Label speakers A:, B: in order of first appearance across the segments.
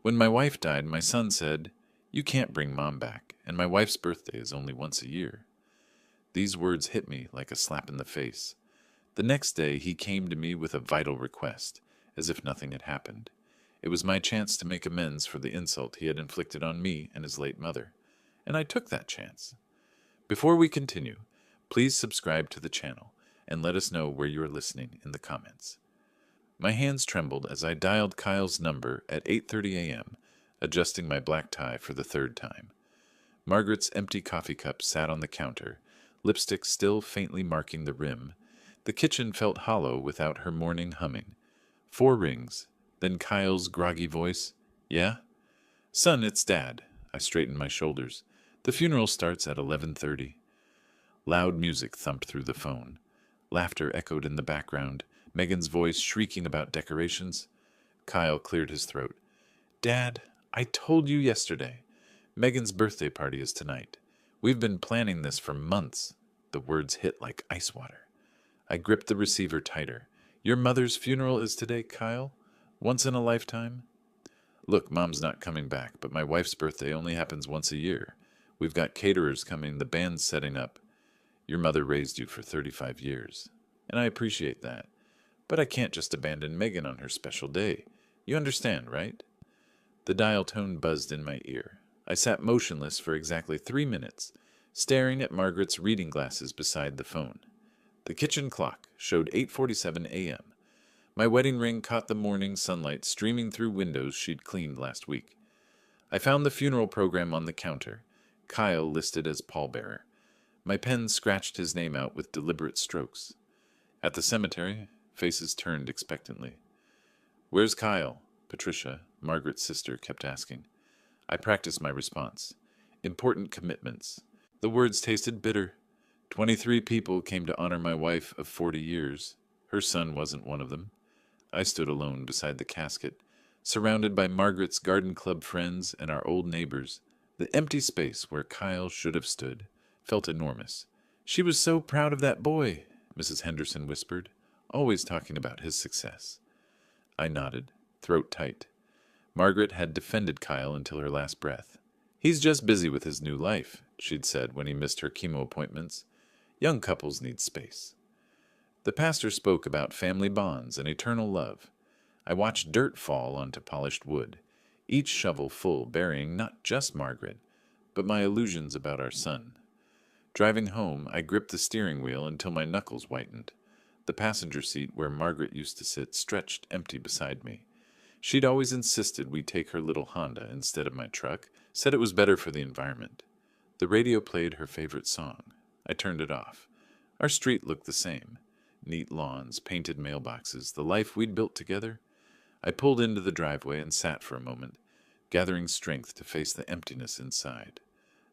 A: When my wife died, my son said, "You can't bring Mom back, and my wife's birthday is only once a year." These words hit me like a slap in the face. The next day, he came to me with a vital request, as if nothing had happened. It was my chance to make amends for the insult he had inflicted on me and his late mother, and I took that chance. Before we continue, please subscribe to the channel and let us know where you are listening in the comments. My hands trembled as I dialed Kyle's number at 8:30 a.m., adjusting my black tie for the third time. Margaret's empty coffee cup sat on the counter, lipstick still faintly marking the rim. The kitchen felt hollow without her morning humming. 4 rings, then Kyle's groggy voice. "Yeah?" "Son, it's Dad." I straightened my shoulders. "The funeral starts at 11:30. Loud music thumped through the phone. Laughter echoed in the background, Megan's voice shrieking about decorations. Kyle cleared his throat. "Dad, I told you yesterday. Megan's birthday party is tonight. We've been planning this for months." The words hit like ice water. I gripped the receiver tighter. "Your mother's funeral is today, Kyle? Once in a lifetime?" "Look, Mom's not coming back, but my wife's birthday only happens once a year. We've got caterers coming, the band's setting up. Your mother raised you for 35 years, and I appreciate that. But I can't just abandon Megan on her special day. You understand, right?" The dial tone buzzed in my ear. I sat motionless for exactly 3 minutes, staring at Margaret's reading glasses beside the phone. The kitchen clock showed 8:47 a.m. My wedding ring caught the morning sunlight streaming through windows she'd cleaned last week. I found the funeral program on the counter, Kyle listed as pallbearer. My pen scratched his name out with deliberate strokes. At the cemetery, faces turned expectantly. "Where's Kyle?" Patricia, Margaret's sister, kept asking. I practiced my response. "Important commitments." The words tasted bitter. 23 people came to honor my wife of 40 years. Her son wasn't one of them. I stood alone beside the casket, surrounded by Margaret's garden club friends and our old neighbors. The empty space where Kyle should have stood felt enormous. "She was so proud of that boy," Mrs. Henderson whispered, always talking about his success. I nodded, throat tight. Margaret had defended Kyle until her last breath. "He's just busy with his new life," she'd said when he missed her chemo appointments. "Young couples need space." The pastor spoke about family bonds and eternal love. I watched dirt fall onto polished wood, each shovel full burying not just Margaret, but my illusions about our son. Driving home, I gripped the steering wheel until my knuckles whitened. The passenger seat where Margaret used to sit stretched empty beside me. She'd always insisted we take her little Honda instead of my truck, said it was better for the environment. The radio played her favorite song. I turned it off. Our street looked the same. Neat lawns, painted mailboxes, the life we'd built together. I pulled into the driveway and sat for a moment, gathering strength to face the emptiness inside.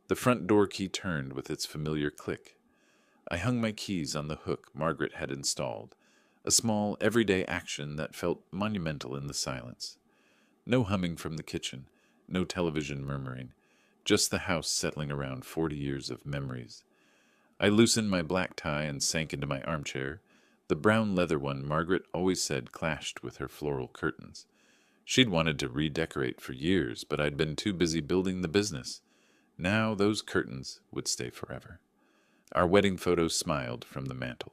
A: The front door key turned with its familiar click. I hung my keys on the hook Margaret had installed, a small, everyday action that felt monumental in the silence. No humming from the kitchen, no television murmuring, just the house settling around 40 years of memories. I loosened my black tie and sank into my armchair, the brown leather one Margaret always said clashed with her floral curtains. She'd wanted to redecorate for years, but I'd been too busy building the business. Now those curtains would stay forever. Our wedding photo smiled from the mantel.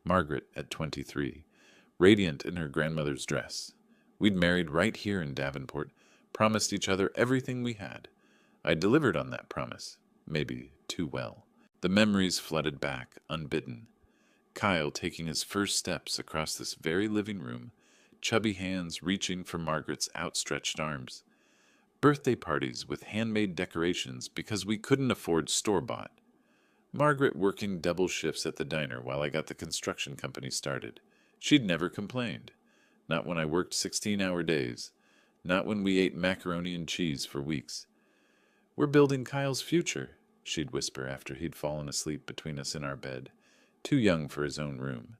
A: Margaret at 23, radiant in her grandmother's dress. We'd married right here in Davenport, promised each other everything we had. I delivered on that promise, maybe too well. The memories flooded back, unbidden. Kyle taking his first steps across this very living room, chubby hands reaching for Margaret's outstretched arms. Birthday parties with handmade decorations because we couldn't afford store-bought. Margaret working double shifts at the diner while I got the construction company started. She'd never complained. Not when I worked 16-hour days. Not when we ate macaroni and cheese for weeks. "We're building Kyle's future," she'd whisper after he'd fallen asleep between us in our bed, too young for his own room.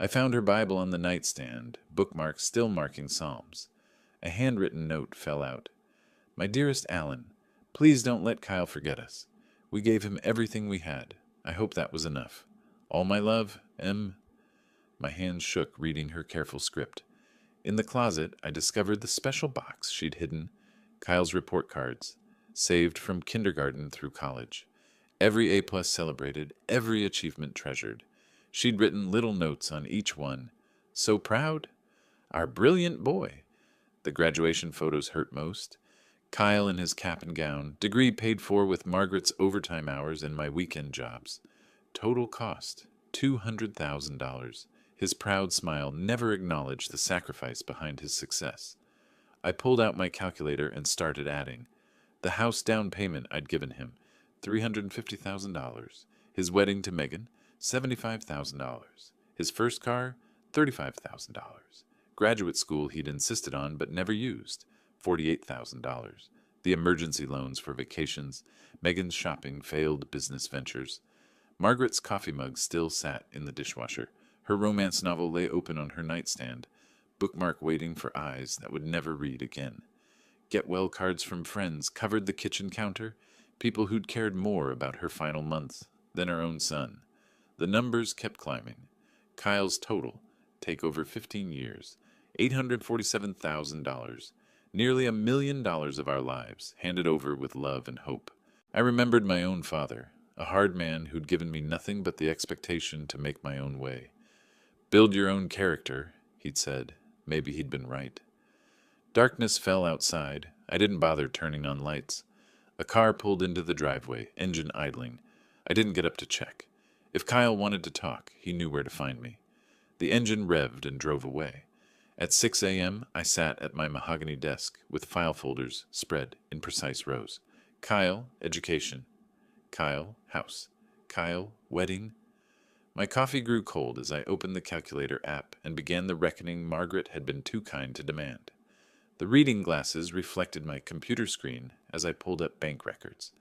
A: I found her Bible on the nightstand, bookmarks still marking Psalms. A handwritten note fell out. "My dearest Alan, please don't let Kyle forget us. We gave him everything we had. I hope that was enough. All my love, M." My hands shook reading her careful script. In the closet, I discovered the special box she'd hidden Kyle's report cards, saved from kindergarten through college. Every A+ celebrated, every achievement treasured. She'd written little notes on each one. So proud? Our brilliant boy. The graduation photos hurt most. Kyle in his cap and gown, degree paid for with Margaret's overtime hours and my weekend jobs. Total cost $200,000. His proud smile never acknowledged the sacrifice behind his success. I pulled out my calculator and started adding. The house down payment I'd given him, $350,000. His wedding to Megan, $75,000. His first car, $35,000. Graduate school he'd insisted on but never used, $48,000. The emergency loans for vacations, Megan's shopping, failed business ventures. Margaret's coffee mug still sat in the dishwasher. Her romance novel lay open on her nightstand, bookmark waiting for eyes that would never read again. Get well cards from friends covered the kitchen counter, people who'd cared more about her final months than her own son. The numbers kept climbing. Kyle's total, take over 15 years, $847,000, nearly $1 million of our lives, handed over with love and hope. I remembered my own father, a hard man who'd given me nothing but the expectation to make my own way. Build your own character, he'd said. Maybe he'd been right. Darkness fell outside. I didn't bother turning on lights. A car pulled into the driveway, engine idling. I didn't get up to check. If Kyle wanted to talk, he knew where to find me. The engine revved and drove away. At 6 a.m., I sat at my mahogany desk with file folders spread in precise rows. Kyle, education. Kyle, house. Kyle, wedding. My coffee grew cold as I opened the calculator app and began the reckoning Margaret had been too kind to demand. The reading glasses reflected my computer screen as I pulled up bank records.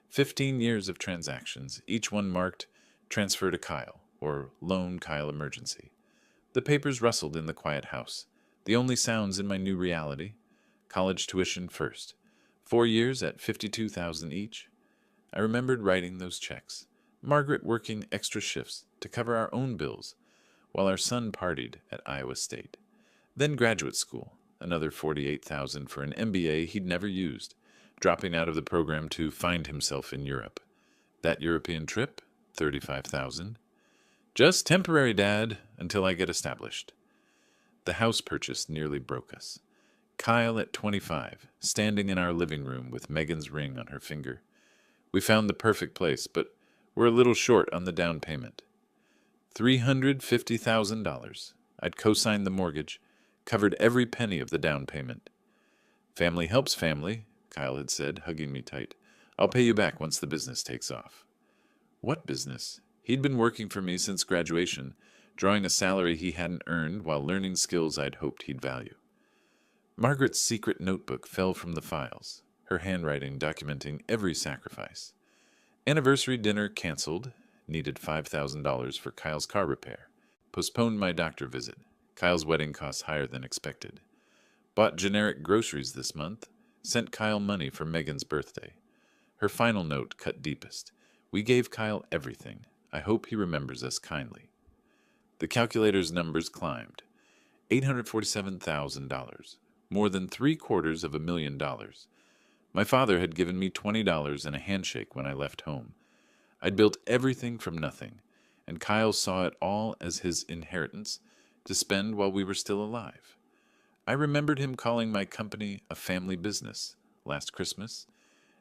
A: 15 years of transactions, each one marked transfer to Kyle or loan Kyle emergency. The papers rustled in the quiet house. The only sounds in my new reality. College tuition first. 4 years at $52,000 each. I remembered writing those checks. Margaret working extra shifts to cover our own bills, while our son partied at Iowa State. Then graduate school, another $48,000 for an MBA he'd never used, dropping out of the program to find himself in Europe. That European trip, $35,000. Just temporary, Dad, until I get established. The house purchase nearly broke us. Kyle at 25, standing in our living room with Megan's ring on her finger. We found the perfect place, but we're a little short on the down payment. $350,000. I'd co-signed the mortgage, covered every penny of the down payment. Family helps family, Kyle had said, hugging me tight. I'll pay you back once the business takes off. What business? He'd been working for me since graduation, drawing a salary he hadn't earned while learning skills I'd hoped he'd value. Margaret's secret notebook fell from the files, her handwriting documenting every sacrifice. Anniversary dinner canceled, needed $5,000 for Kyle's car repair. Postponed my doctor visit. Kyle's wedding costs higher than expected. Bought generic groceries this month. Sent Kyle money for Megan's birthday. Her final note cut deepest. We gave Kyle everything. I hope he remembers us kindly. The calculator's numbers climbed. $847,000. More than $750,000. My father had given me $20 and a handshake when I left home. I'd built everything from nothing, and Kyle saw it all as his inheritance to spend while we were still alive. I remembered him calling my company a family business last Christmas,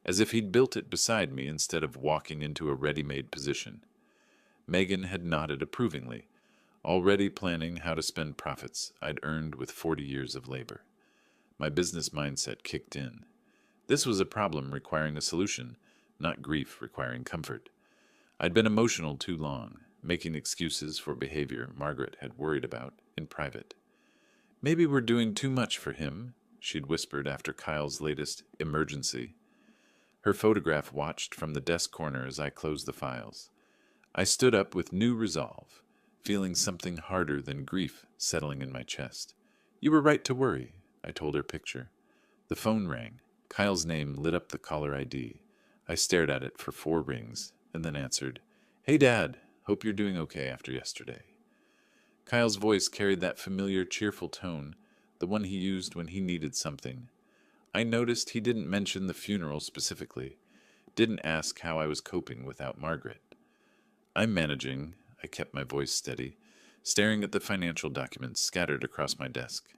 A: as if he'd built it beside me instead of walking into a ready-made position. Megan had nodded approvingly, already planning how to spend profits I'd earned with 40 years of labor. My business mindset kicked in. This was a problem requiring a solution, not grief requiring comfort. I'd been emotional too long, making excuses for behavior Margaret had worried about in private. Maybe we're doing too much for him, she'd whispered after Kyle's latest emergency. Her photograph watched from the desk corner as I closed the files. I stood up with new resolve, feeling something harder than grief settling in my chest. You were right to worry, I told her picture. The phone rang. Kyle's name lit up the caller ID. I stared at it for 4 rings, and then answered, Hey, Dad. Hope you're doing okay after yesterday. Kyle's voice carried that familiar, cheerful tone, the one he used when he needed something. I noticed he didn't mention the funeral specifically, didn't ask how I was coping without Margaret. I'm managing, I kept my voice steady, staring at the financial documents scattered across my desk.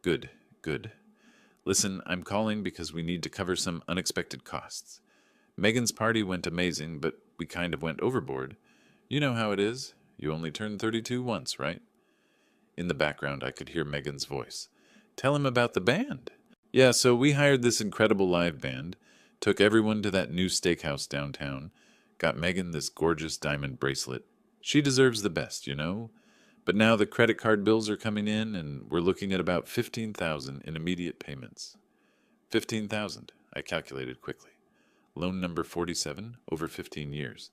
A: Good, good. Listen, I'm calling because we need to cover some unexpected costs. Megan's party went amazing, but we kind of went overboard. You know how it is. You only turn 32 once, right? In the background, I could hear Megan's voice. Tell him about the band. Yeah, so we hired this incredible live band, took everyone to that new steakhouse downtown, got Megan this gorgeous diamond bracelet. She deserves the best, you know? But now the credit card bills are coming in, and we're looking at about 15,000 in immediate payments. 15,000, I calculated quickly. Loan number 47, over 15 years.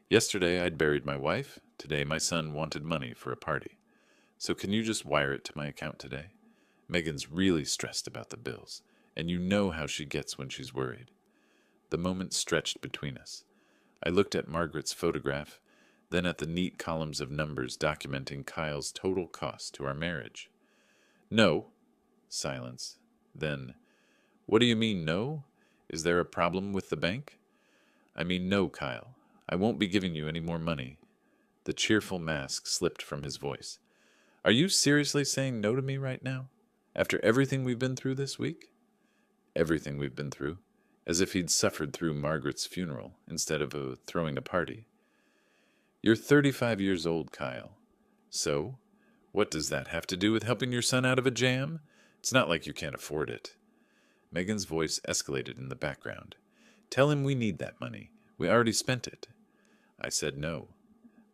A: Yesterday I'd buried my wife. Today my son wanted money for a party. So can you just wire it to my account today? Megan's really stressed about the bills, and you know how she gets when she's worried. The moment stretched between us. I looked at Margaret's photograph, then at the neat columns of numbers documenting Kyle's total cost to our marriage. No. Silence. Then, what do you mean, no? Is there a problem with the bank? I mean, no, Kyle. I won't be giving you any more money. The cheerful mask slipped from his voice. Are you seriously saying no to me right now? After everything we've been through this week? Everything we've been through. As if he'd suffered through Margaret's funeral instead of throwing a party. You're 35 years old, Kyle. So, what does that have to do with helping your son out of a jam? It's not like you can't afford it. Megan's voice escalated in the background. Tell him we need that money. We already spent it. I said no.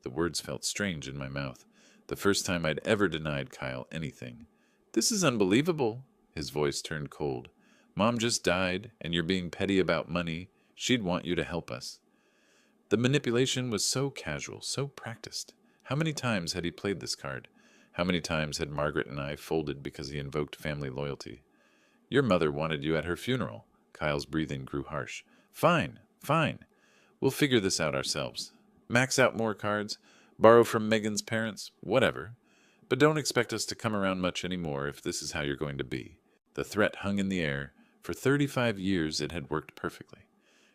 A: The words felt strange in my mouth. The first time I'd ever denied Kyle anything. This is unbelievable. His voice turned cold. Mom just died, and you're being petty about money. She'd want you to help us. The manipulation was so casual, so practiced. How many times had he played this card? How many times had Margaret and I folded because he invoked family loyalty? Your mother wanted you at her funeral. Kyle's breathing grew harsh. Fine, fine. We'll figure this out ourselves. Max out more cards, borrow from Megan's parents, whatever. But don't expect us to come around much anymore if this is how you're going to be. The threat hung in the air. For 35 years it had worked perfectly.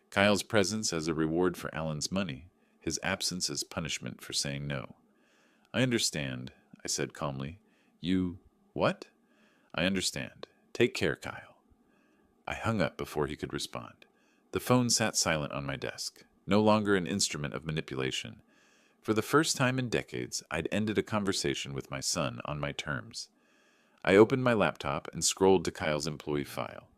A: Kyle's presence as a reward for Alan's money, his absence as punishment for saying no. I understand, I said calmly. You... what? I understand. Take care, Kyle. I hung up before he could respond. The phone sat silent on my desk, no longer an instrument of manipulation. For the first time in decades, I'd ended a conversation with my son on my terms. I opened my laptop and scrolled to Kyle's employee file.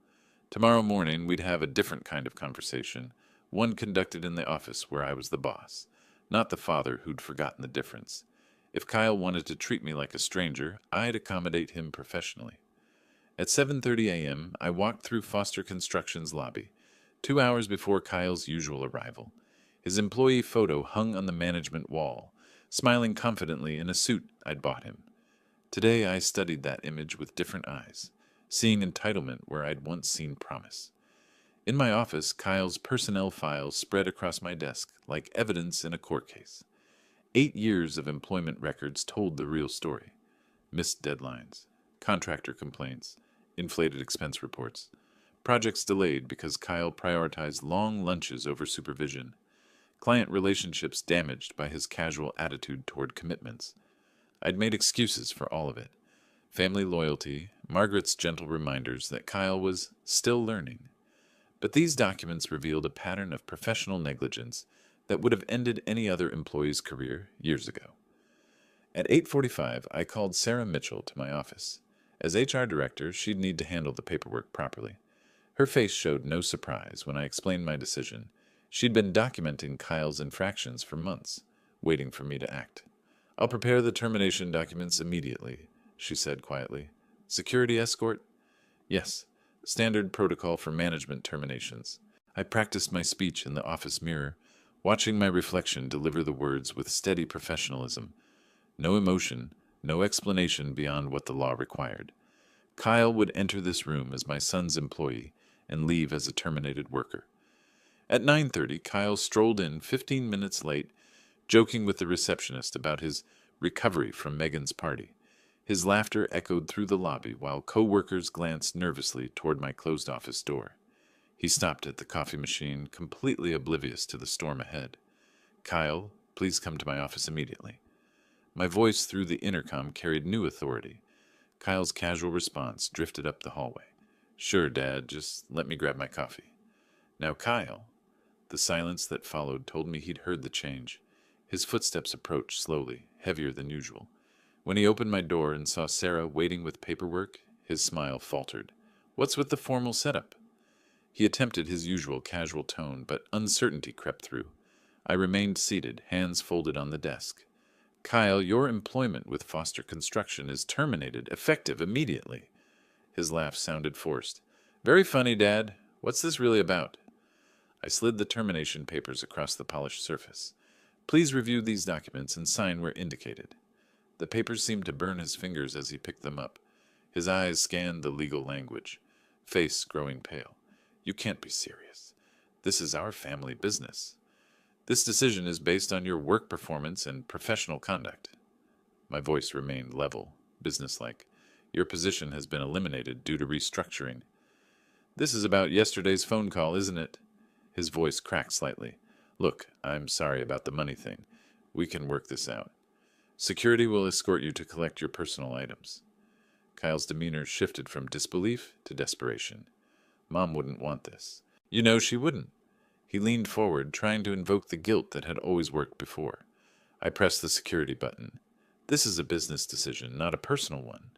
A: Tomorrow morning, we'd have a different kind of conversation, one conducted in the office where I was the boss, not the father who'd forgotten the difference. If Kyle wanted to treat me like a stranger, I'd accommodate him professionally. At 7:30 a.m., I walked through Foster Construction's lobby, 2 hours before Kyle's usual arrival. His employee photo hung on the management wall, smiling confidently in a suit I'd bought him. Today I studied that image with different eyes, seeing entitlement where I'd once seen promise. In my office, Kyle's personnel files spread across my desk like evidence in a court case. 8 years of employment records told the real story. Missed deadlines, contractor complaints, inflated expense reports, projects delayed because Kyle prioritized long lunches over supervision, client relationships damaged by his casual attitude toward commitments. I'd made excuses for all of it. Family loyalty, Margaret's gentle reminders that Kyle was still learning. But these documents revealed a pattern of professional negligence that would have ended any other employee's career years ago. At 8:45, I called Sarah Mitchell to my office. As HR director, she'd need to handle the paperwork properly. Her face showed no surprise when I explained my decision. She'd been documenting Kyle's infractions for months, waiting for me to act. I'll prepare the termination documents immediately, she said quietly. Security escort? Yes, standard protocol for management terminations. I practiced my speech in the office mirror, watching my reflection deliver the words with steady professionalism. No emotion, no explanation beyond what the law required. Kyle would enter this room as my son's employee and leave as a terminated worker. At 9:30, Kyle strolled in 15 minutes late, joking with the receptionist about his recovery from Megan's party. His laughter echoed through the lobby while co-workers glanced nervously toward my closed office door. He stopped at the coffee machine, completely oblivious to the storm ahead. "Kyle, please come to my office immediately." My voice through the intercom carried new authority. Kyle's casual response drifted up the hallway. "Sure, Dad, just let me grab my coffee." "Now, Kyle." The silence that followed told me he'd heard the change. His footsteps approached slowly, heavier than usual. When he opened my door and saw Sarah waiting with paperwork, his smile faltered. "What's with the formal setup?" He attempted his usual casual tone, but uncertainty crept through. I remained seated, hands folded on the desk. "Kyle, your employment with Foster Construction is terminated, effective immediately." His laugh sounded forced. "Very funny, Dad. What's this really about?" I slid the termination papers across the polished surface. "Please review these documents and sign where indicated." The papers seemed to burn his fingers as he picked them up. His eyes scanned the legal language, face growing pale. "You can't be serious. This is our family business. This decision is based on your work performance and professional conduct." My voice remained level, businesslike. "Your position has been eliminated due to restructuring." "This is about yesterday's phone call, isn't it?" His voice cracked slightly. "Look, I'm sorry about the money thing. We can work this out. Security will escort you to collect your personal items." Kyle's demeanor shifted from disbelief to desperation. "Mom wouldn't want this." "You know she wouldn't." He leaned forward, trying to invoke the guilt that had always worked before. I pressed the security button. "This is a business decision, not a personal one."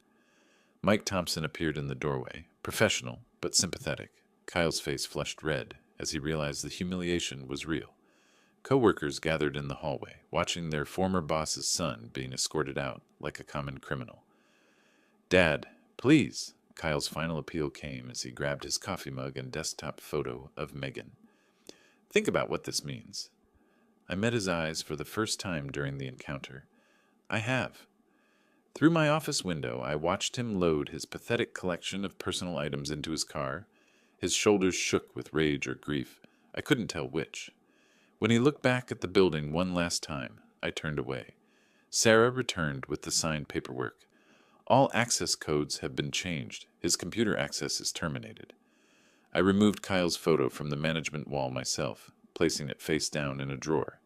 A: Mike Thompson appeared in the doorway, professional but sympathetic. Kyle's face flushed red as he realized the humiliation was real. Co-workers gathered in the hallway, watching their former boss's son being escorted out like a common criminal. "Dad, please." Kyle's final appeal came as he grabbed his coffee mug and desktop photo of Megan. "Think about what this means." I met his eyes for the first time during the encounter. "I have." Through my office window, I watched him load his pathetic collection of personal items into his car. His shoulders shook with rage or grief. I couldn't tell which. When he looked back at the building one last time, I turned away. Sarah returned with the signed paperwork. "All access codes have been changed. His computer access is terminated." I removed Kyle's photo from the management wall myself, placing it face down in a drawer.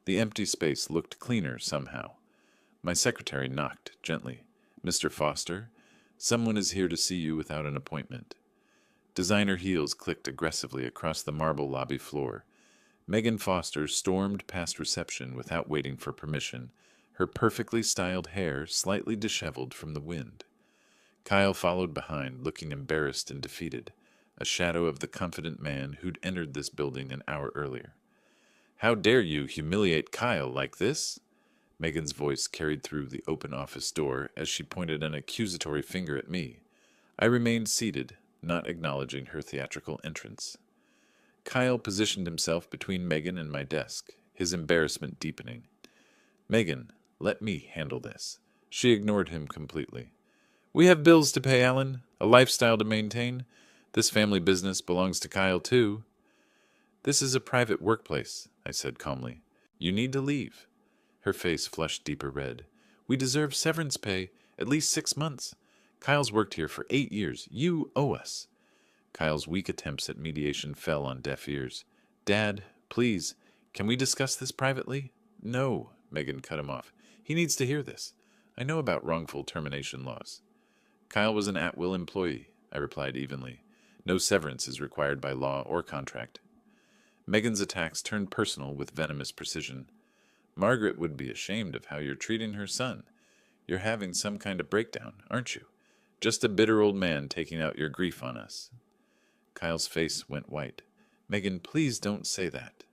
A: The empty space looked cleaner somehow. My secretary knocked gently. "Mr. Foster, someone is here to see you without an appointment." Designer heels clicked aggressively across the marble lobby floor. Megan Foster stormed past reception without waiting for permission, her perfectly styled hair slightly disheveled from the wind. Kyle followed behind, looking embarrassed and defeated, a shadow of the confident man who'd entered this building an hour earlier. "How dare you humiliate Kyle like this?" Megan's voice carried through the open office door as she pointed an accusatory finger at me. I remained seated, not acknowledging her theatrical entrance. Kyle positioned himself between Megan and my desk, his embarrassment deepening. "Megan, let me handle this." She ignored him completely. "We have bills to pay, Alan, a lifestyle to maintain. This family business belongs to Kyle, too." "This is a private workplace," I said calmly. "You need to leave." Her face flushed deeper red. "We deserve severance pay, at least 6 months. Kyle's worked here for 8 years. You owe us." Kyle's weak attempts at mediation fell on deaf ears. "Dad, please, can we discuss this privately?" "No," Megan cut him off. "He needs to hear this. I know about wrongful termination laws." "Kyle was an at-will employee," I replied evenly. "No severance is required by law or contract." Megan's attacks turned personal with venomous precision. "Margaret would be ashamed of how you're treating her son. You're having some kind of breakdown, aren't you? Just a bitter old man taking out your grief on us." Kyle's face went white. "Megan, please don't say that."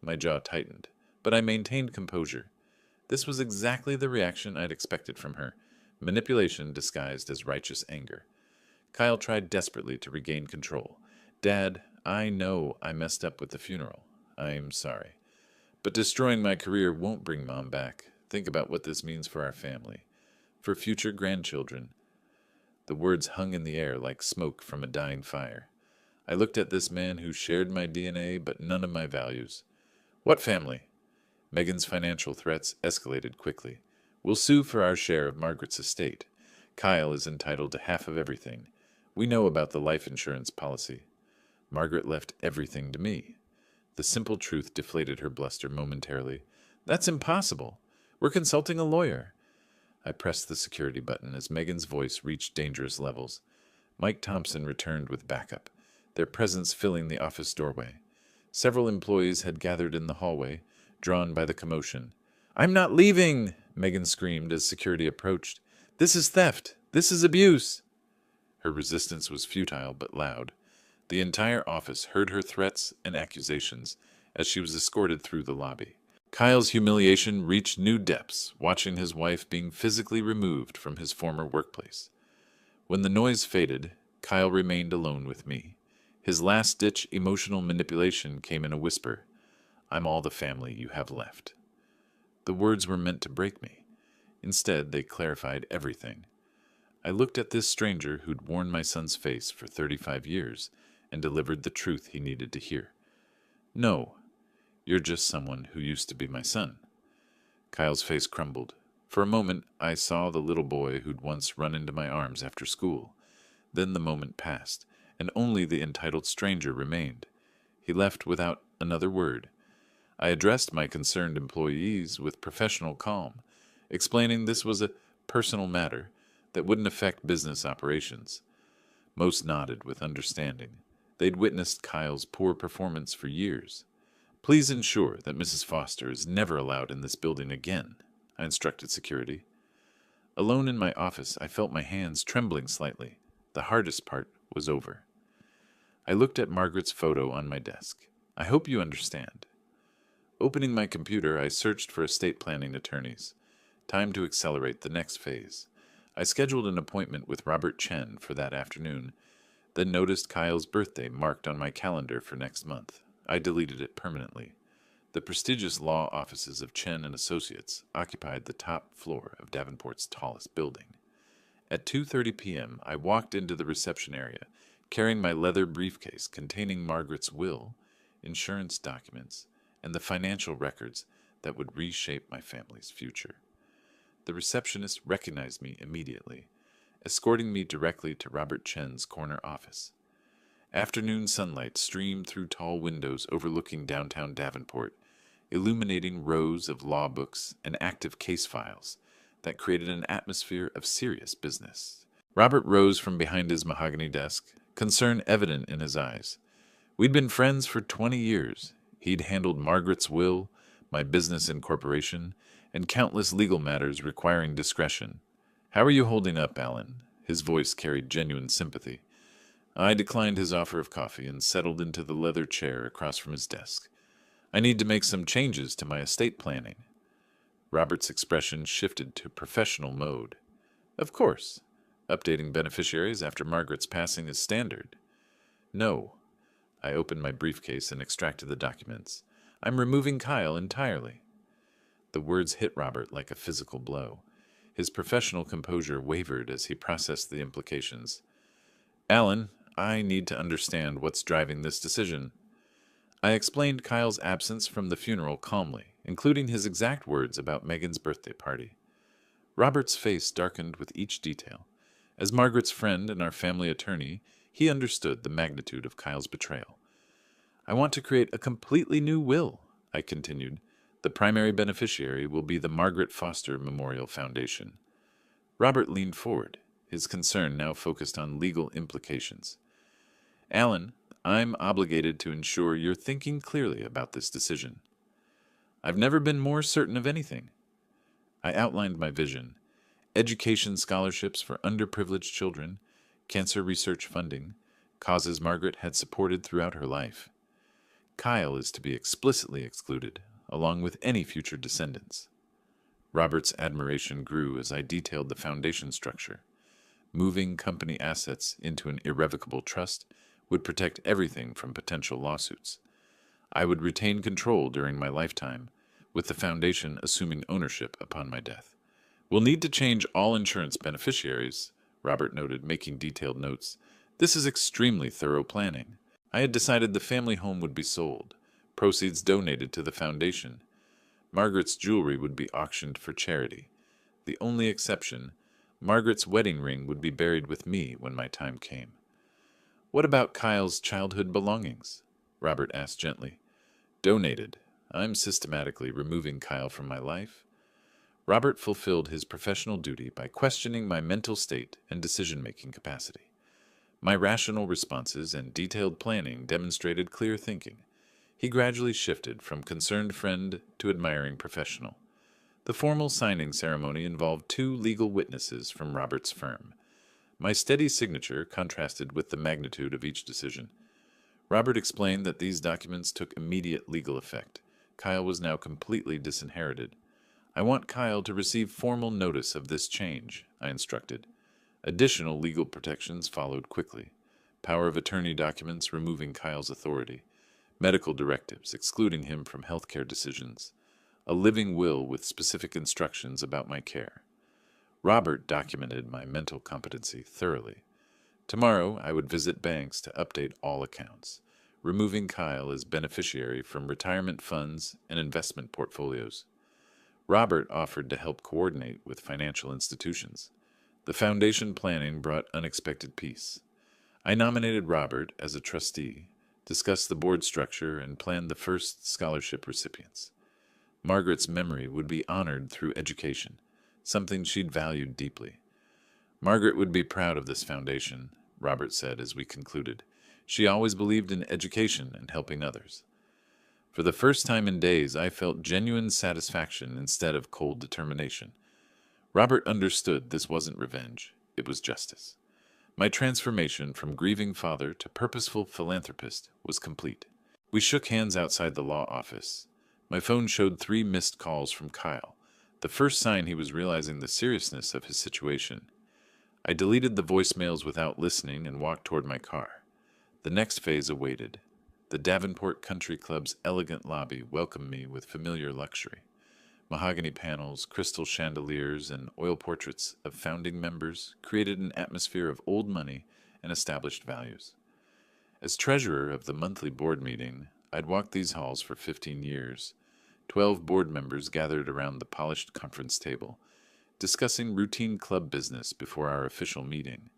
A: My jaw tightened, but I maintained composure. This was exactly the reaction I'd expected from her, manipulation disguised as righteous anger. Kyle tried desperately to regain control. "Dad, I know I messed up with the funeral. I'm sorry. But destroying my career won't bring Mom back. Think about what this means for our family, for future grandchildren." The words hung in the air like smoke from a dying fire. I looked at this man who shared my DNA but none of my values. "What family?" Megan's financial threats escalated quickly. "We'll sue for our share of Margaret's estate. Kyle is entitled to half of everything. We know about the life insurance policy. Margaret left everything to me. The simple truth deflated her bluster momentarily. That's impossible. We're consulting a lawyer. I pressed the security button as Megan's voice reached dangerous levels. Mike Thompson returned with backup, their presence filling the office doorway. Several employees had gathered in the hallway, drawn by the commotion. "I'm not leaving!" Megan screamed as security approached. "This is theft! This is abuse!" Her resistance was futile but loud. The entire office heard her threats and accusations as she was escorted through the lobby. Kyle's humiliation reached new depths, watching his wife being physically removed from his former workplace. When the noise faded, Kyle remained alone with me. His last-ditch emotional manipulation came in a whisper. "I'm all the family you have left." The words were meant to break me. Instead, they clarified everything. I looked at this stranger who'd worn my son's face for 35 years and delivered the truth he needed to hear. "No, you're just someone who used to be my son." Kyle's face crumbled. For a moment, I saw the little boy who'd once run into my arms after school. Then the moment passed, and only the entitled stranger remained. He left without another word. I addressed my concerned employees with professional calm, explaining this was a personal matter that wouldn't affect business operations. Most nodded with understanding. They'd witnessed Kyle's poor performance for years. "Please ensure that Mrs. Foster is never allowed in this building again," I instructed security. Alone in my office, I felt my hands trembling slightly. The hardest part was over. I looked at Margaret's photo on my desk. "I hope you understand." Opening my computer, I searched for estate planning attorneys. Time to accelerate the next phase. I scheduled an appointment with Robert Chen for that afternoon, then noticed Kyle's birthday marked on my calendar for next month. I deleted it permanently. The prestigious law offices of Chen and Associates occupied the top floor of Davenport's tallest building. At 2:30 p.m., I walked into the reception area, carrying my leather briefcase containing Margaret's will, insurance documents, and the financial records that would reshape my family's future. The receptionist recognized me immediately, escorting me directly to Robert Chen's corner office. Afternoon sunlight streamed through tall windows overlooking downtown Davenport, illuminating rows of law books and active case files that created an atmosphere of serious business. Robert rose from behind his mahogany desk, concern evident in his eyes. We'd been friends for 20 years. He'd handled Margaret's will, my business incorporation, and countless legal matters requiring discretion. "How are you holding up, Alan?" His voice carried genuine sympathy. I declined his offer of coffee and settled into the leather chair across from his desk. "I need to make some changes to my estate planning." Robert's expression shifted to professional mode. "Of course. Updating beneficiaries after Margaret's passing is standard." "No." I opened my briefcase and extracted the documents. "I'm removing Kyle entirely." The words hit Robert like a physical blow. His professional composure wavered as he processed the implications. "Alan, I need to understand what's driving this decision." I explained Kyle's absence from the funeral calmly, including his exact words about Megan's birthday party. Robert's face darkened with each detail. As Margaret's friend and our family attorney, he understood the magnitude of Kyle's betrayal. "I want to create a completely new will," I continued. "The primary beneficiary will be the Margaret Foster Memorial Foundation." Robert leaned forward, his concern now focused on legal implications. "Alan, I'm obligated to ensure you're thinking clearly about this decision." "I've never been more certain of anything." I outlined my vision: education scholarships for underprivileged children, cancer research funding, causes Margaret had supported throughout her life. Kyle is to be explicitly excluded, along with any future descendants. Robert's admiration grew as I detailed the foundation structure. Moving company assets into an irrevocable trust would protect everything from potential lawsuits. I would retain control during my lifetime, with the foundation assuming ownership upon my death. "We'll need to change all insurance beneficiaries," Robert noted, making detailed notes. "This is extremely thorough planning." I had decided the family home would be sold, proceeds donated to the foundation. Margaret's jewelry would be auctioned for charity. The only exception, Margaret's wedding ring would be buried with me when my time came. What about Kyle's childhood belongings? Robert asked gently. Donated. I'm systematically removing Kyle from my life. Robert fulfilled his professional duty by questioning my mental state and decision-making capacity. My rational responses and detailed planning demonstrated clear thinking. He gradually shifted from concerned friend to admiring professional. The formal signing ceremony involved 2 legal witnesses from Robert's firm. My steady signature contrasted with the magnitude of each decision. Robert explained that these documents took immediate legal effect. Kyle was now completely disinherited. I want Kyle to receive formal notice of this change, I instructed. Additional legal protections followed quickly. Power of attorney documents removing Kyle's authority. Medical directives excluding him from healthcare decisions. A living will with specific instructions about my care. Robert documented my mental competency thoroughly. Tomorrow I would visit banks to update all accounts, removing Kyle as beneficiary from retirement funds and investment portfolios. Robert offered to help coordinate with financial institutions. The foundation planning brought unexpected peace. I nominated Robert as a trustee, discussed the board structure, and planned the first scholarship recipients. Margaret's memory would be honored through education, something she'd valued deeply. Margaret would be proud of this foundation, Robert said as we concluded. She always believed in education and helping others. For the first time in days, I felt genuine satisfaction instead of cold determination. Robert understood this wasn't revenge, it was justice. My transformation from grieving father to purposeful philanthropist was complete. We shook hands outside the law office. My phone showed 3 missed calls from Kyle, the first sign he was realizing the seriousness of his situation. I deleted the voicemails without listening and walked toward my car. The next phase awaited. The Davenport Country Club's elegant lobby welcomed me with familiar luxury. Mahogany panels, crystal chandeliers, and oil portraits of founding members created an atmosphere of old money and established values. As treasurer of the monthly board meeting, I'd walked these halls for 15 years. 12 board members gathered around the polished conference table, discussing routine club business before our official meeting.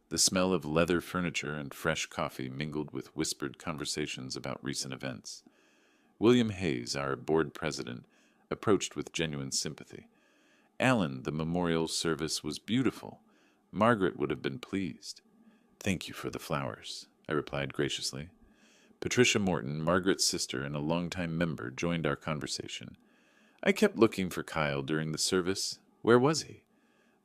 A: The smell of leather furniture and fresh coffee mingled with whispered conversations about recent events. William Hayes, our board president, approached with genuine sympathy. Alan, the memorial service was beautiful. Margaret would have been pleased. Thank you for the flowers, I replied graciously. Patricia Morton, Margaret's sister and a longtime member, joined our conversation. I kept looking for Kyle during the service. Where was he?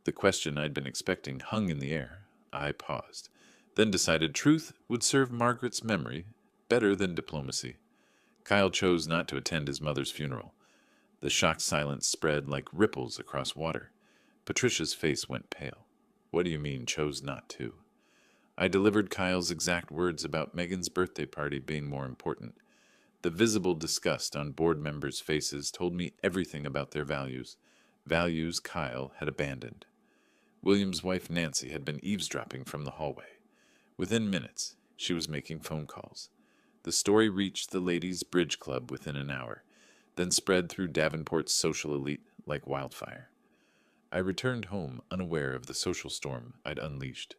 A: The question I'd been expecting hung in the air. I paused, then decided truth would serve Margaret's memory better than diplomacy. Kyle chose not to attend his mother's funeral. The shocked silence spread like ripples across water. Patricia's face went pale. What do you mean, chose not to? I delivered Kyle's exact words about Megan's birthday party being more important. The visible disgust on board members' faces told me everything about their values. Values Kyle had abandoned. William's wife Nancy had been eavesdropping from the hallway. Within minutes, she was making phone calls. The story reached the ladies' bridge club within an hour, then spread through Davenport's social elite like wildfire. I returned home unaware of the social storm I'd unleashed.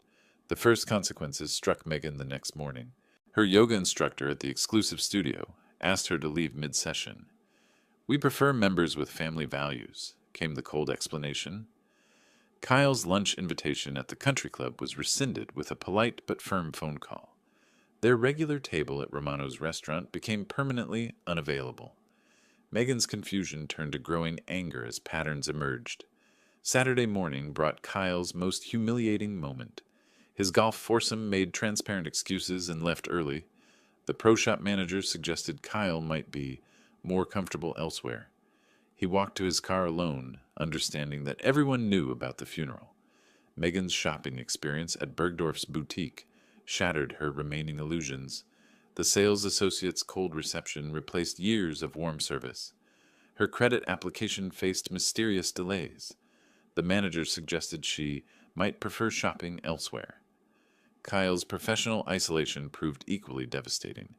A: The first consequences struck Megan the next morning. Her yoga instructor at the exclusive studio asked her to leave mid-session. We prefer members with family values, came the cold explanation. Kyle's lunch invitation at the country club was rescinded with a polite but firm phone call. Their regular table at Romano's restaurant became permanently unavailable. Megan's confusion turned to growing anger as patterns emerged. Saturday morning brought Kyle's most humiliating moment. His golf foursome made transparent excuses and left early. The pro shop manager suggested Kyle might be more comfortable elsewhere. He walked to his car alone, understanding that everyone knew about the funeral. Megan's shopping experience at Bergdorf's boutique shattered her remaining illusions. The sales associate's cold reception replaced years of warm service. Her credit application faced mysterious delays. The manager suggested she might prefer shopping elsewhere. Kyle's professional isolation proved equally devastating.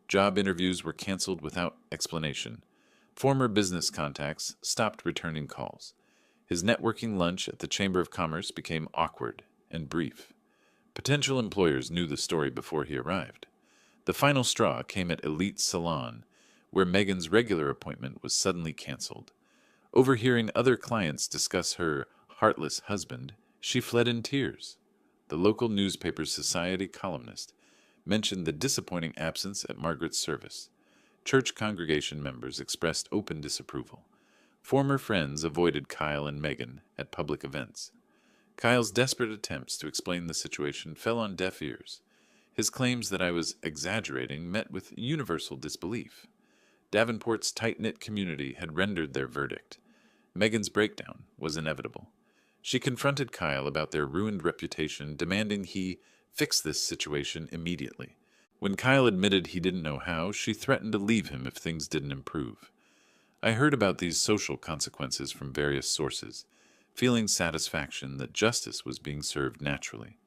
A: Job interviews were canceled without explanation. Former business contacts stopped returning calls. His networking lunch at the Chamber of Commerce became awkward and brief. Potential employers knew the story before he arrived. The final straw came at Elite Salon, where Megan's regular appointment was suddenly canceled. Overhearing other clients discuss her heartless husband, she fled in tears. The local newspaper's society columnist mentioned the disappointing absence at Margaret's service. Church congregation members expressed open disapproval. Former friends avoided Kyle and Megan at public events. Kyle's desperate attempts to explain the situation fell on deaf ears. His claims that I was exaggerating met with universal disbelief. Davenport's tight-knit community had rendered their verdict. Megan's breakdown was inevitable. She confronted Kyle about their ruined reputation, demanding he fix this situation immediately. When Kyle admitted he didn't know how, she threatened to leave him if things didn't improve. I heard about these social consequences from various sources, feeling satisfaction that justice was being served naturally.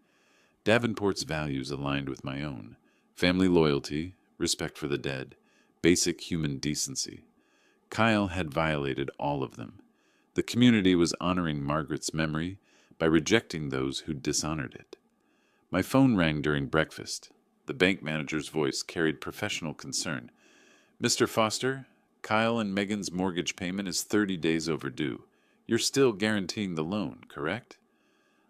A: Davenport's values aligned with my own: family loyalty, respect for the dead, basic human decency. Kyle had violated all of them. The community was honoring Margaret's memory by rejecting those who dishonored it. My phone rang during breakfast. The bank manager's voice carried professional concern. "Mr. Foster, Kyle and Megan's mortgage payment is 30 days overdue. You're still guaranteeing the loan, correct?"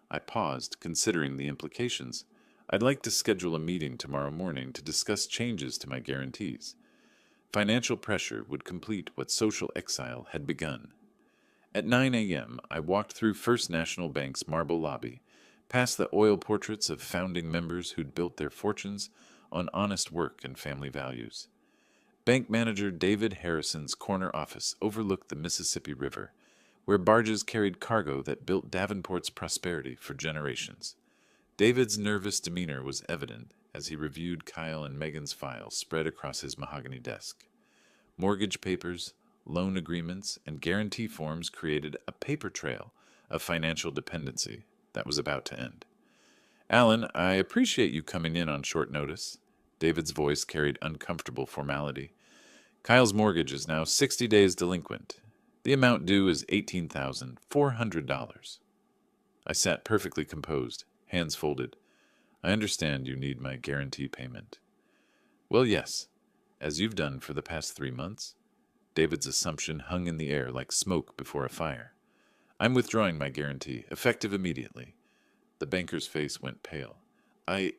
A: I paused, considering the implications. I'd like to schedule a meeting tomorrow morning to discuss changes to my guarantees. Financial pressure would complete what social exile had begun. At 9 a.m., I walked through First National Bank's marble lobby, past the oil portraits of founding members who'd built their fortunes on honest work and family values. Bank manager David Harrison's corner office overlooked the Mississippi River, where barges carried cargo that built Davenport's prosperity for generations. David's nervous demeanor was evident as he reviewed Kyle and Megan's files spread across his mahogany desk. Mortgage papers, loan agreements, and guarantee forms created a paper trail of financial dependency that was about to end. "Alan, I appreciate you coming in on short notice." David's voice carried uncomfortable formality. "Kyle's mortgage is now 60 days delinquent. The amount due is $18,400. I sat perfectly composed, hands folded. "I understand you need my guarantee payment." "Well, yes, as you've done for the past 3 months." David's assumption hung in the air like smoke before a fire. "I'm withdrawing my guarantee, effective immediately." The banker's face went pale. I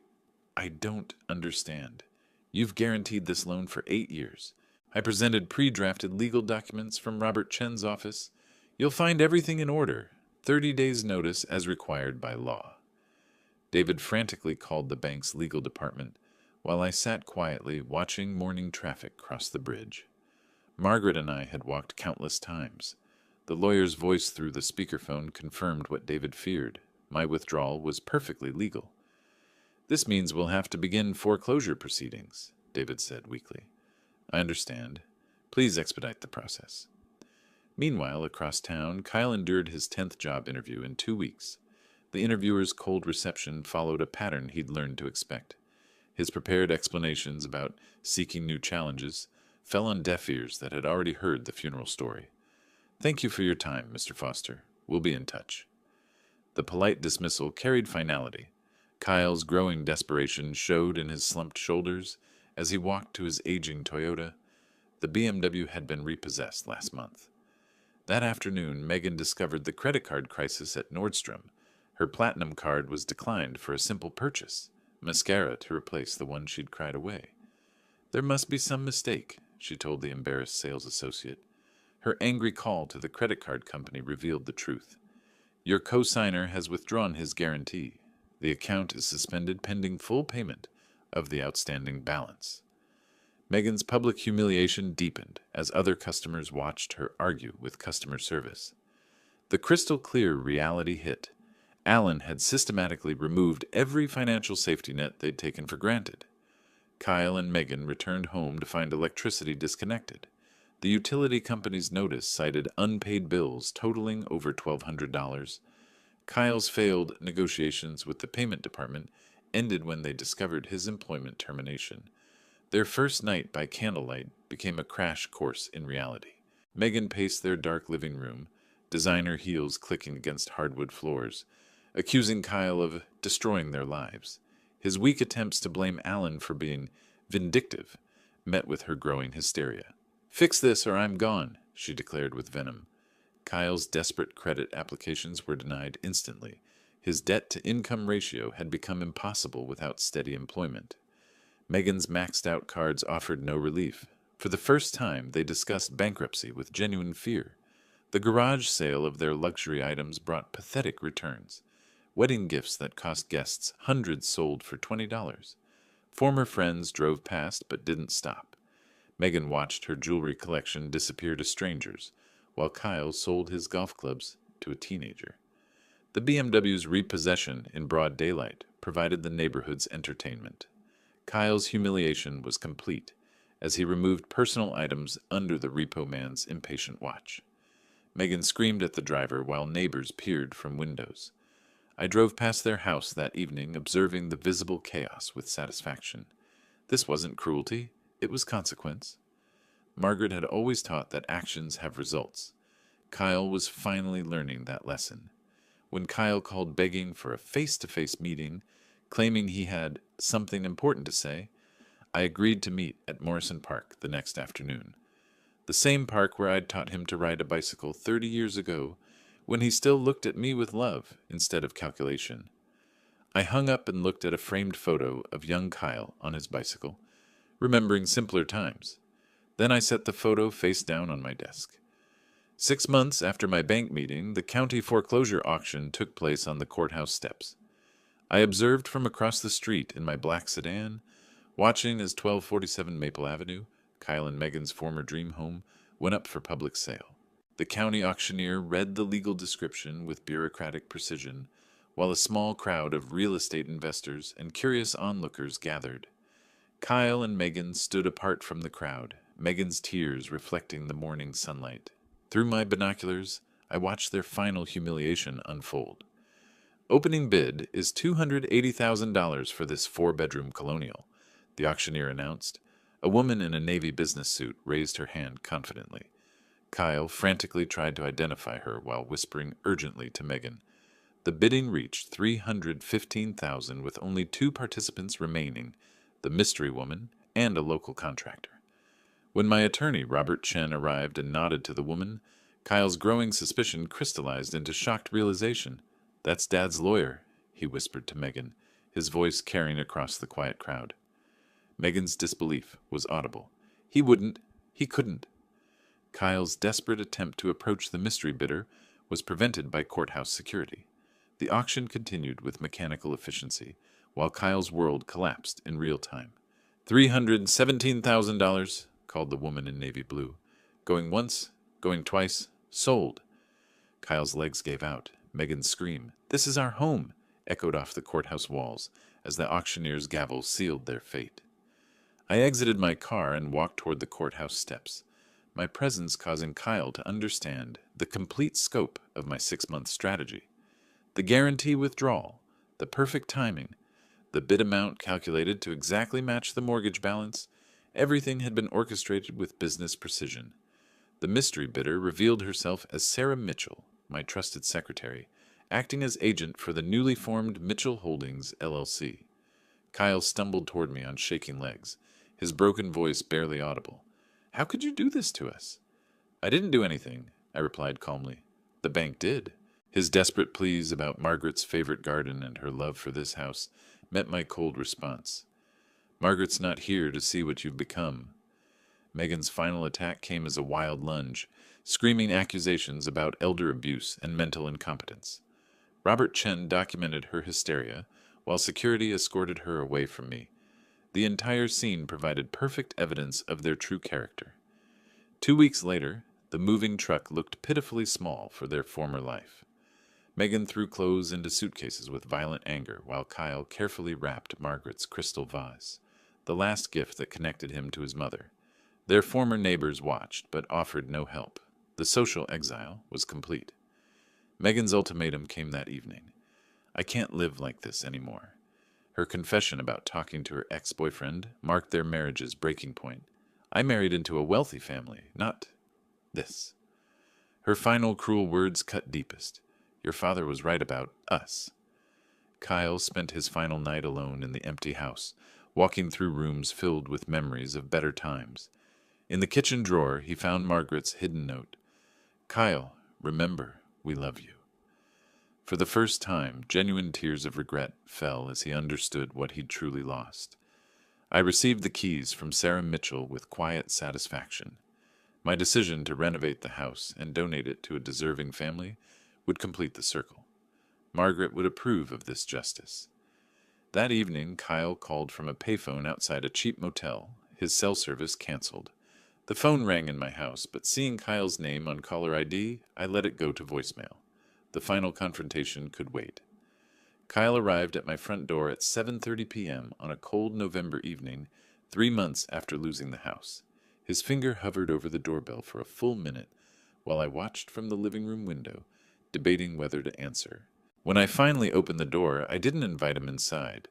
A: don't understand. You've guaranteed this loan for 8 years. I presented pre-drafted legal documents from Robert Chen's office. You'll find everything in order. 30 days' notice as required by law." David frantically called the bank's legal department, while I sat quietly watching morning traffic cross the bridge. Margaret and I had walked countless times. The lawyer's voice through the speakerphone confirmed what David feared. My withdrawal was perfectly legal. "This means we'll have to begin foreclosure proceedings," David said weakly. "I understand. Please expedite the process." Meanwhile, across town, Kyle endured his 10th job interview in 2 weeks. The interviewer's cold reception followed a pattern he'd learned to expect. His prepared explanations about seeking new challenges fell on deaf ears that had already heard the funeral story. "Thank you for your time, Mr. Foster. We'll be in touch." The polite dismissal carried finality. Kyle's growing desperation showed in his slumped shoulders as he walked to his aging Toyota. The BMW had been repossessed last month. That afternoon, Megan discovered the credit card crisis at Nordstrom. Her platinum card was declined for a simple purchase: mascara to replace the one she'd cried away. "There must be some mistake," she told the embarrassed sales associate. Her angry call to the credit card company revealed the truth. "Your co-signer has withdrawn his guarantee. The account is suspended pending full payment of the outstanding balance." Megan's public humiliation deepened as other customers watched her argue with customer service. The crystal-clear reality hit. Alan had systematically removed every financial safety net they'd taken for granted. Kyle and Megan returned home to find electricity disconnected. The utility company's notice cited unpaid bills totaling over $1,200. Kyle's failed negotiations with the payment department ended when they discovered his employment termination. Their first night by candlelight became a crash course in reality. Megan paced their dark living room, designer heels clicking against hardwood floors, accusing Kyle of destroying their lives. His weak attempts to blame Alan for being vindictive met with her growing hysteria. "Fix this or I'm gone," she declared with venom. Kyle's desperate credit applications were denied instantly. His debt-to-income ratio had become impossible without steady employment. Megan's maxed-out cards offered no relief. For the first time, they discussed bankruptcy with genuine fear. The garage sale of their luxury items brought pathetic returns. Wedding gifts that cost guests hundreds sold for $20. Former friends drove past but didn't stop. Megan watched her jewelry collection disappear to strangers, while Kyle sold his golf clubs to a teenager. The BMW's repossession in broad daylight provided the neighborhood's entertainment. Kyle's humiliation was complete as he removed personal items under the repo man's impatient watch. Megan screamed at the driver while neighbors peered from windows. I drove past their house that evening, observing the visible chaos with satisfaction. This wasn't cruelty, it was consequence. Margaret had always taught that actions have results. Kyle was finally learning that lesson. When Kyle called begging for a face-to-face meeting, claiming he had something important to say, I agreed to meet at Morrison Park the next afternoon. The same park where I'd taught him to ride a bicycle 30 years ago, when he still looked at me with love instead of calculation. I hung up and looked at a framed photo of young Kyle on his bicycle, remembering simpler times. Then I set the photo face down on my desk. 6 months after my bank meeting, the county foreclosure auction took place on the courthouse steps. I observed from across the street in my black sedan, watching as 1247 Maple Avenue, Kyle and Megan's former dream home, went up for public sale. The county auctioneer read the legal description with bureaucratic precision, while a small crowd of real estate investors and curious onlookers gathered. Kyle and Megan stood apart from the crowd, Megan's tears reflecting the morning sunlight. Through my binoculars, I watched their final humiliation unfold. Opening bid is $280,000 for this 4-bedroom colonial, the auctioneer announced. A woman in a Navy business suit raised her hand confidently. Kyle frantically tried to identify her while whispering urgently to Megan. The bidding reached $315,000 with only 2 participants remaining, the mystery woman and a local contractor. When my attorney, Robert Chen, arrived and nodded to the woman, Kyle's growing suspicion crystallized into shocked realization. "That's Dad's lawyer," he whispered to Megan, his voice carrying across the quiet crowd. Megan's disbelief was audible. He couldn't. Kyle's desperate attempt to approach the mystery bidder was prevented by courthouse security. The auction continued with mechanical efficiency, while Kyle's world collapsed in real time. $317,000, called the woman in navy blue. Going once, going twice, sold. Kyle's legs gave out. Megan's scream, "This is our home," echoed off the courthouse walls as the auctioneer's gavel sealed their fate. I exited my car and walked toward the courthouse steps, my presence causing Kyle to understand the complete scope of my 6-month strategy. The guarantee withdrawal, the perfect timing, the bid amount calculated to exactly match the mortgage balance, everything had been orchestrated with business precision. The mystery bidder revealed herself as Sarah Mitchell, my trusted secretary, acting as agent for the newly formed Mitchell Holdings, LLC. Kyle stumbled toward me on shaking legs, his broken voice barely audible. "How could you do this to us?" "I didn't do anything," I replied calmly. "The bank did." His desperate pleas about Margaret's favorite garden and her love for this house met my cold response. "Margaret's not here to see what you've become." Megan's final attack came as a wild lunge, screaming accusations about elder abuse and mental incompetence. Robert Chen documented her hysteria, while security escorted her away from me. The entire scene provided perfect evidence of their true character. 2 weeks later, the moving truck looked pitifully small for their former life. Megan threw clothes into suitcases with violent anger, while Kyle carefully wrapped Margaret's crystal vase, the last gift that connected him to his mother. Their former neighbors watched, but offered no help. The social exile was complete. Megan's ultimatum came that evening. "I can't live like this anymore." Her confession about talking to her ex-boyfriend marked their marriage's breaking point. "I married into a wealthy family, not this." Her final cruel words cut deepest. Your father was right about us. Kyle spent his final night alone in the empty house, walking through rooms filled with memories of better times. In the kitchen drawer, he found Margaret's hidden note. Kyle, remember, we love you. For the first time, genuine tears of regret fell as he understood what he'd truly lost. I received the keys from Sarah Mitchell with quiet satisfaction. My decision to renovate the house and donate it to a deserving family would complete the circle. Margaret would approve of this justice. That evening, Kyle called from a payphone outside a cheap motel, his cell service canceled. The phone rang in my house, but seeing Kyle's name on caller ID, I let it go to voicemail. The final confrontation could wait. Kyle arrived at my front door at 7:30 p.m. on a cold November evening, 3 months after losing the house. His finger hovered over the doorbell for a full minute while I watched from the living room window, debating whether to answer. When I finally opened the door, I didn't invite him inside.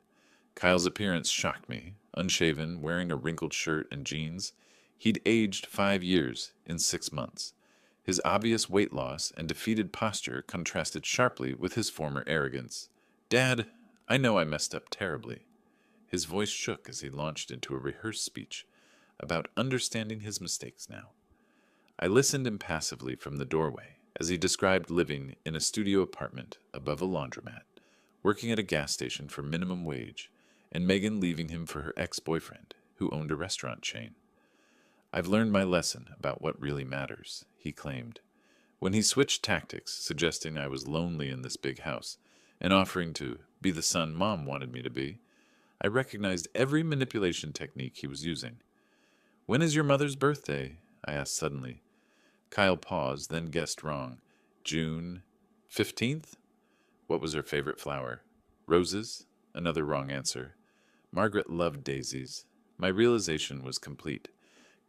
A: Kyle's appearance shocked me. Unshaven, wearing a wrinkled shirt and jeans, he'd aged 5 years in 6 months. His obvious weight loss and defeated posture contrasted sharply with his former arrogance. Dad, I know I messed up terribly. His voice shook as he launched into a rehearsed speech about understanding his mistakes now. I listened impassively from the doorway as he described living in a studio apartment above a laundromat, working at a gas station for minimum wage, and Megan leaving him for her ex-boyfriend, who owned a restaurant chain. I've learned my lesson about what really matters, he claimed. When he switched tactics, suggesting I was lonely in this big house, and offering to be the son Mom wanted me to be, I recognized every manipulation technique he was using. When is your mother's birthday? I asked suddenly. Kyle paused, then guessed wrong. June 15th? What was her favorite flower? Roses? Another wrong answer. Margaret loved daisies. My realization was complete.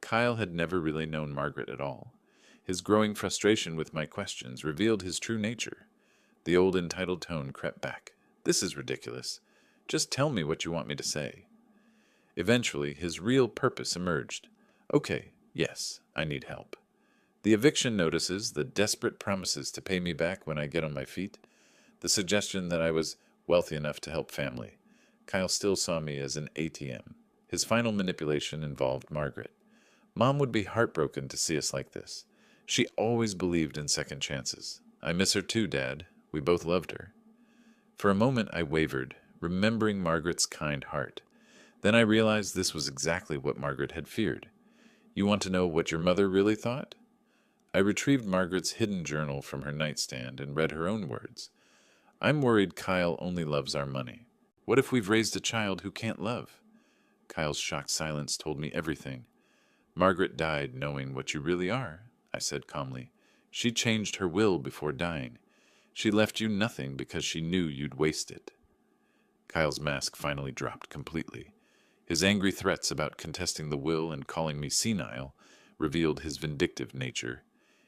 A: Kyle had never really known Margaret at all. His growing frustration with my questions revealed his true nature. The old entitled tone crept back. This is ridiculous. Just tell me what you want me to say. Eventually, his real purpose emerged. Okay, yes, I need help. The eviction notices, the desperate promises to pay me back when I get on my feet, the suggestion that I was wealthy enough to help family. Kyle still saw me as an ATM. His final manipulation involved Margaret. Mom would be heartbroken to see us like this. She always believed in second chances. I miss her too, Dad. We both loved her. For a moment I wavered, remembering Margaret's kind heart. Then I realized this was exactly what Margaret had feared. You want to know what your mother really thought? I retrieved Margaret's hidden journal from her nightstand and read her own words. I'm worried Kyle only loves our money. What if we've raised a child who can't love? Kyle's shocked silence told me everything. Margaret died knowing what you really are, I said calmly. She changed her will before dying. She left you nothing because she knew you'd waste it. Kyle's mask finally dropped completely. His angry threats about contesting the will and calling me senile revealed his vindictive nature.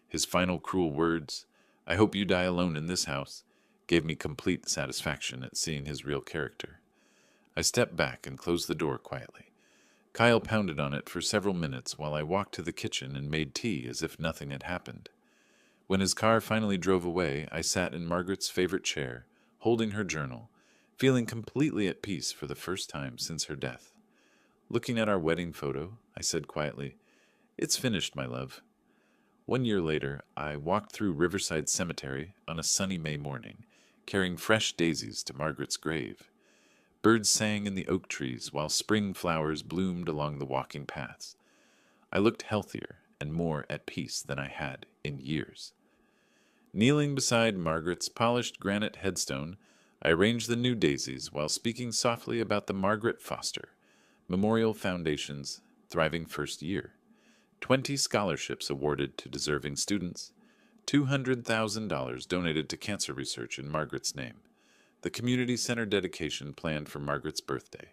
A: His final cruel words, I hope you die alone in this house, gave me complete satisfaction at seeing his real character. I stepped back and closed the door quietly. Kyle pounded on it for several minutes while I walked to the kitchen and made tea as if nothing had happened. When his car finally drove away, I sat in Margaret's favorite chair, holding her journal, feeling completely at peace for the first time since her death. Looking at our wedding photo, I said quietly, It's finished, my love. 1 year later, I walked through Riverside Cemetery on a sunny May morning, carrying fresh daisies to Margaret's grave. Birds sang in the oak trees while spring flowers bloomed along the walking paths. I looked healthier and more at peace than I had in years. Kneeling beside Margaret's polished granite headstone, I arranged the new daisies while speaking softly about the Margaret Foster Memorial Foundation's thriving first year. 20 scholarships awarded to deserving students, $200,000 donated to cancer research in Margaret's name, the community center dedication planned for Margaret's birthday.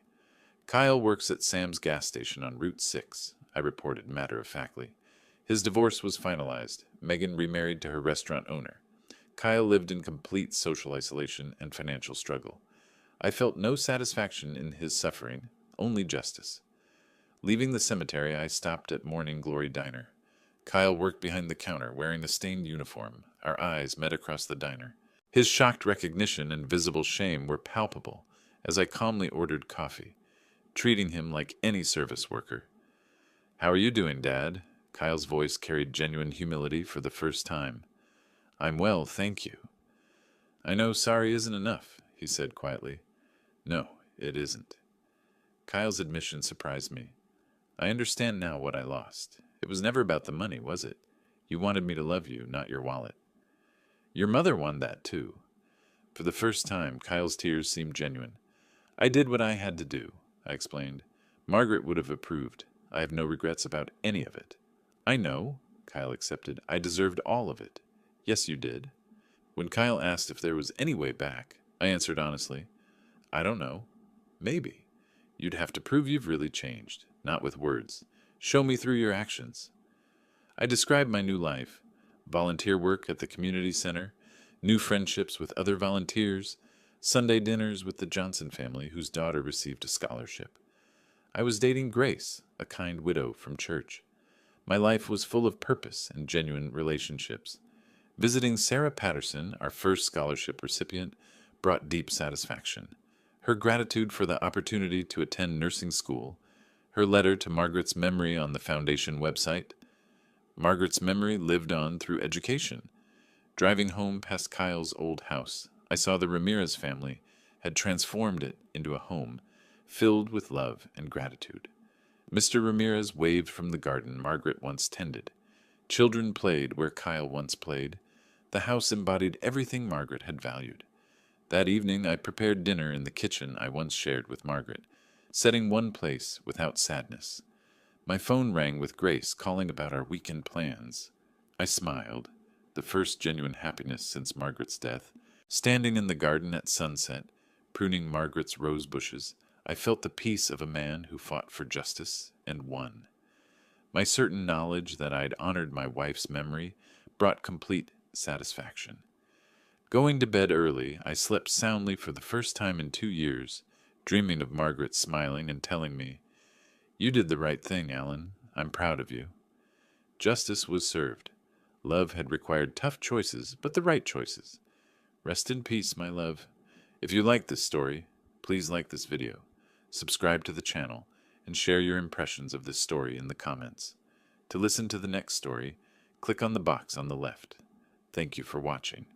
A: Kyle works at Sam's gas station on Route 6, I reported matter-of-factly. His divorce was finalized. Megan remarried to her restaurant owner. Kyle lived in complete social isolation and financial struggle. I felt no satisfaction in his suffering, only justice. Leaving the cemetery, I stopped at Morning Glory Diner. Kyle worked behind the counter, wearing the stained uniform. Our eyes met across the diner. His shocked recognition and visible shame were palpable as I calmly ordered coffee, treating him like any service worker. "How are you doing, Dad?" Kyle's voice carried genuine humility for the first time. "I'm well, thank you." "I know sorry isn't enough," he said quietly. "No, it isn't." Kyle's admission surprised me. "I understand now what I lost. It was never about the money, was it? You wanted me to love you, not your wallet." "Your mother won that, too." For the first time, Kyle's tears seemed genuine. "I did what I had to do," I explained. "Margaret would have approved. I have no regrets about any of it." "I know," Kyle accepted. "I deserved all of it." "Yes, you did." When Kyle asked if there was any way back, I answered honestly, "I don't know. Maybe. You'd have to prove you've really changed, not with words. Show me through your actions." I described my new life: volunteer work at the community center, new friendships with other volunteers, Sunday dinners with the Johnson family whose daughter received a scholarship. I was dating Grace, a kind widow from church. My life was full of purpose and genuine relationships. Visiting Sarah Patterson, our first scholarship recipient, brought deep satisfaction. Her gratitude for the opportunity to attend nursing school, her letter to Margaret's memory on the foundation website. Margaret's memory lived on through education. Driving home past Kyle's old house, I saw the Ramirez family had transformed it into a home filled with love and gratitude. Mr. Ramirez waved from the garden Margaret once tended. Children played where Kyle once played. The house embodied everything Margaret had valued. That evening I prepared dinner in the kitchen I once shared with Margaret, setting one place without sadness. My phone rang with Grace calling about our weekend plans. I smiled, the first genuine happiness since Margaret's death. Standing in the garden at sunset, pruning Margaret's rose bushes, I felt the peace of a man who fought for justice and won. My certain knowledge that I'd honored my wife's memory brought complete satisfaction. Going to bed early, I slept soundly for the first time in 2 years, dreaming of Margaret smiling and telling me, "You did the right thing, Alan. I'm proud of you." Justice was served. Love had required tough choices, but the right choices. Rest in peace, my love. If you like this story, please like this video, subscribe to the channel, and share your impressions of this story in the comments. To listen to the next story, click on the box on the left. Thank you for watching.